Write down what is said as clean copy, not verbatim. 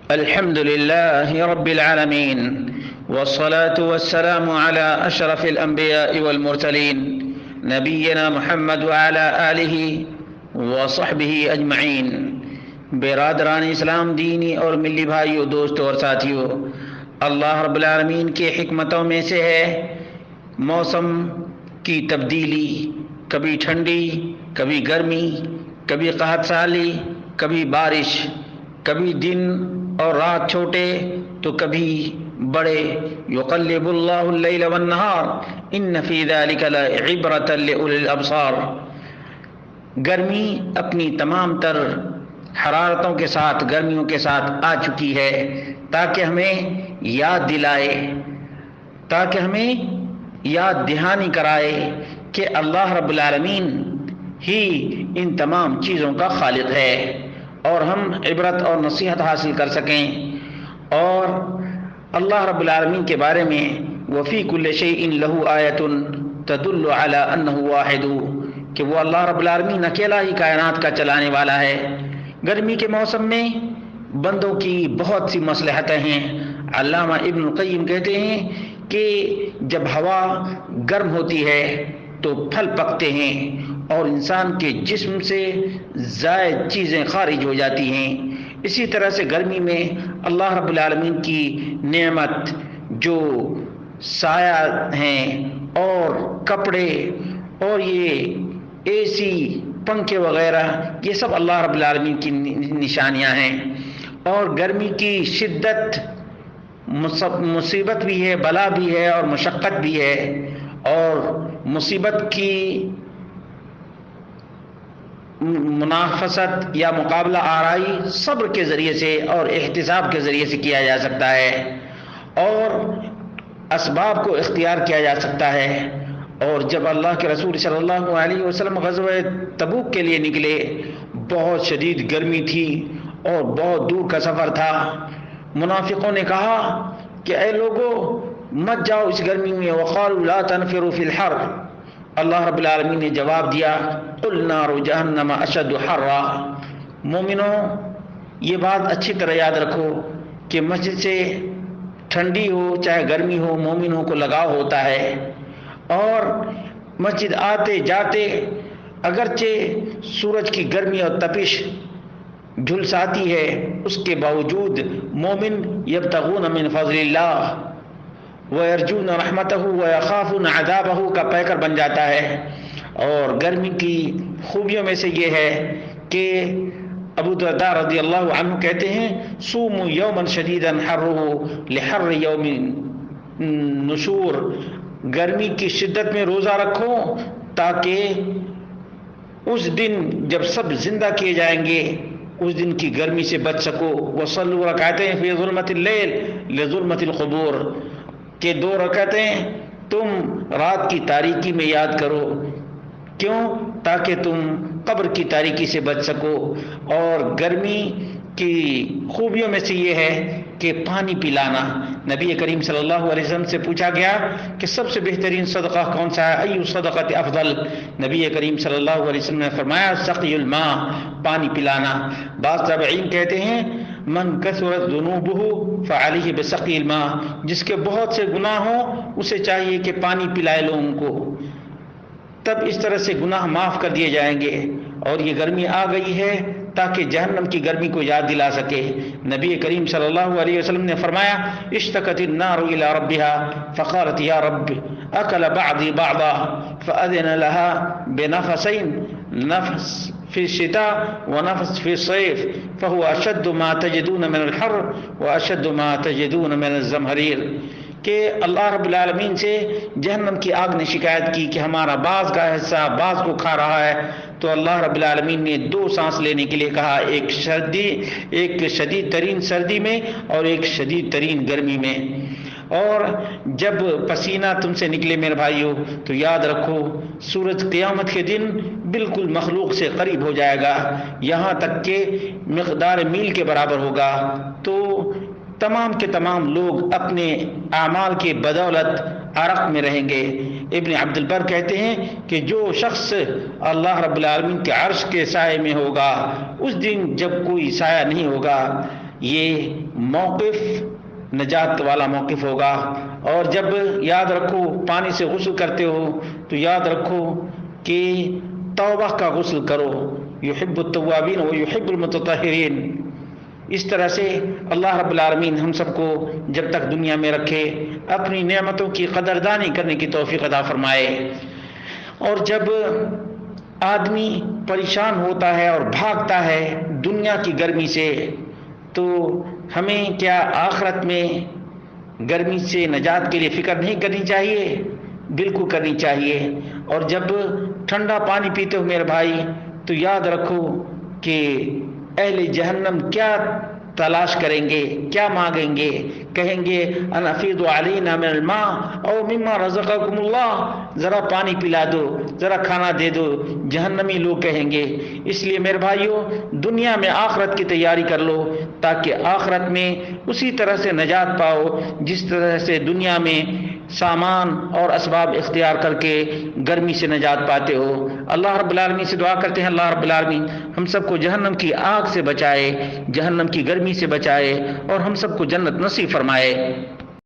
الحمد لله رب العالمين، والصلاة والسلام على أشرف الأنبياء والمرسلين نبينا محمد وعلى آله وصحبه أجمعين۔ برادران اسلام، دینی اور ملی بھائیوں، دوستوں اور ساتھیوں، اللہ رب العالمین کی حکمتوں میں سے ہے موسم کی تبدیلی، کبھی ٹھنڈی، کبھی گرمی، کبھی قحط سالی، کبھی بارش، کبھی دن اور رات چھوٹے تو کبھی بڑے۔ یقلب اللہ اللیل والنہار ان فی ذلک لعبرۃ لأولی الابصار۔ گرمی اپنی تمام تر حرارتوں کے ساتھ، گرمیوں کے ساتھ آ چکی ہے تاکہ ہمیں یاد دلائے، تاکہ ہمیں یاد دہانی کرائے کہ اللہ رب العالمین ہی ان تمام چیزوں کا خالق ہے، اور ہم عبرت اور نصیحت حاصل کر سکیں۔ اور اللہ رب العالمین کے بارے میں وفی کل شیء لہ آیۃ تدل علی انہ واحد، کہ وہ اللہ رب العالمین اکیلا ہی کائنات کا چلانے والا ہے۔ گرمی کے موسم میں بندوں کی بہت سی مصلحتیں ہیں۔ علامہ ابن القیم کہتے ہیں کہ جب ہوا گرم ہوتی ہے تو پھل پکتے ہیں اور انسان کے جسم سے زائد چیزیں خارج ہو جاتی ہیں۔ اسی طرح سے گرمی میں اللہ رب العالمین کی نعمت جو سایہ ہیں اور کپڑے اور یہ اے سی، پنکھے وغیرہ، یہ سب اللہ رب العالمین کی نشانیاں ہیں۔ اور گرمی کی شدت مصیبت بھی ہے، بلا بھی ہے اور مشقت بھی ہے۔ اور مصیبت کی منافست یا مقابلہ آرائی صبر کے ذریعے سے اور احتساب کے ذریعے سے کیا جا سکتا ہے، اور اسباب کو اختیار کیا جا سکتا ہے۔ اور جب اللہ کے رسول صلی اللہ علیہ وسلم غزوہ تبوک کے لیے نکلے، بہت شدید گرمی تھی اور بہت دور کا سفر تھا۔ منافقوں نے کہا کہ اے لوگو، مت جاؤ اس گرمی میں، وقالوا لا تنفروا فی الحر۔ اللہ رب العالمین نے جواب دیا، قل نار جہنم اشد حرا۔ مومنوں، یہ بات اچھی طرح یاد رکھو کہ مسجد سے ٹھنڈی ہو چاہے گرمی ہو، مومنوں کو لگاؤ ہوتا ہے، اور مسجد آتے جاتے اگرچہ سورج کی گرمی اور تپش جھلساتی ہے، اس کے باوجود مومن یبتغون من فضل اللہ وَيَرْجُونَ رَحْمَتَهُ وَيَخَافُونَ عَذَابَهُ کا پیکر بن جاتا ہے۔ اور گرمی کی خوبیوں میں سے یہ ہے کہ ابو درداء رضی اللہ عنہ کہتے ہیں، صوموا یوما شدیدا حرہ لحر یوم نشور۔ گرمی کی شدت میں روزہ رکھو تاکہ اس دن جب سب زندہ کیے جائیں گے اس دن کی گرمی سے بچ سکو۔ وصلوا رکعتین فی ظلمۃ اللیل لظلمۃ القبور، کہ 2 رکعتیں تم رات کی تاریکی میں یاد کرو، کیوں؟ تاکہ تم قبر کی تاریکی سے بچ سکو۔ اور گرمی کی خوبیوں میں سے یہ ہے کہ پانی پلانا۔ نبی کریم صلی اللہ علیہ وسلم سے پوچھا گیا کہ سب سے بہترین صدقہ کون سا ہے؟ ای صدقۃ افضل؟ نبی کریم صلی اللہ علیہ وسلم نے فرمایا، سقی الماء، پانی پلانا۔ بعض تابعین کہتے ہیں، من کثرت ذنوبہ فعلیہ بسقی الماء، جس کے بہت سے گناہ ہوں اسے چاہیے کہ پانی پلائے لوگوں کو، تب اس طرح سے گناہ معاف کر دیے جائیں گے۔ اور یہ گرمی آ گئی ہے تاکہ جہنم کی گرمی کو یاد دلا سکے۔ نبی کریم صلی اللہ علیہ وسلم نے فرمایا، اشتکت النار الی ربها فقالت یا رب اکل بعضی بعضا فاذن لها بنفسین، نفس فی الشتاء ونفس فی الصیف فهو اشد ما تجدون من الحر واشد ما تجدون من الزمہریر، کہ اللہ رب العالمین سے جہنم کی آگ نے شکایت کی کہ ہمارا بعض کا حصہ بعض کو کھا رہا ہے، تو اللہ رب العالمین نے 2 سانس لینے کے لیے کہا، ایک شدید ترین سردی میں اور ایک شدید ترین گرمی میں۔ اور جب پسینہ تم سے نکلے میرے بھائیو تو یاد رکھو سورج قیامت کے دن بالکل مخلوق سے قریب ہو جائے گا، یہاں تک کہ مقدار میل کے برابر ہوگا۔ تو تمام کے تمام لوگ اپنے اعمال کے بدولت عرق میں رہیں گے۔ ابن عبد البر کہتے ہیں کہ جو شخص اللہ رب العالمین کے عرش کے سائے میں ہوگا، اس دن جب کوئی سایہ نہیں ہوگا، یہ موقف نجات والا موقف ہوگا۔ اور جب یاد رکھو پانی سے غسل کرتے ہو تو یاد رکھو کہ توبہ کا غسل کرو، یحب التوابین و یحب المتطہرین۔ اس طرح سے اللہ رب العالمین ہم سب کو جب تک دنیا میں رکھے اپنی نعمتوں کی قدردانی کرنے کی توفیق عطا فرمائے۔ اور جب آدمی پریشان ہوتا ہے اور بھاگتا ہے دنیا کی گرمی سے، تو ہمیں کیا آخرت میں گرمی سے نجات کے لیے فکر نہیں کرنی چاہیے؟ بالکل کرنی چاہیے۔ اور جب ٹھنڈا پانی پیتے ہو میرے بھائی تو یاد رکھو کہ اہل جہنم کیا تلاش کریں گے، کیا مانگیں گے، کہیں گے ان افیضوا علینا من الماء او مما رزقکم اللہ، ذرا پانی پلا دو، ذرا کھانا دے دو، جہنمی لوگ کہیں گے۔ اس لیے میرے بھائیو دنیا میں آخرت کی تیاری کر لو تاکہ آخرت میں اسی طرح سے نجات پاؤ جس طرح سے دنیا میں سامان اور اسباب اختیار کر کے گرمی سے نجات پاتے ہو۔ اللہ رب العالمین سے دعا کرتے ہیں اللہ رب العالمین ہم سب کو جہنم کی آگ سے بچائے، جہنم کی گرمی سے بچائے اور ہم سب کو جنت نصیب فرمائے۔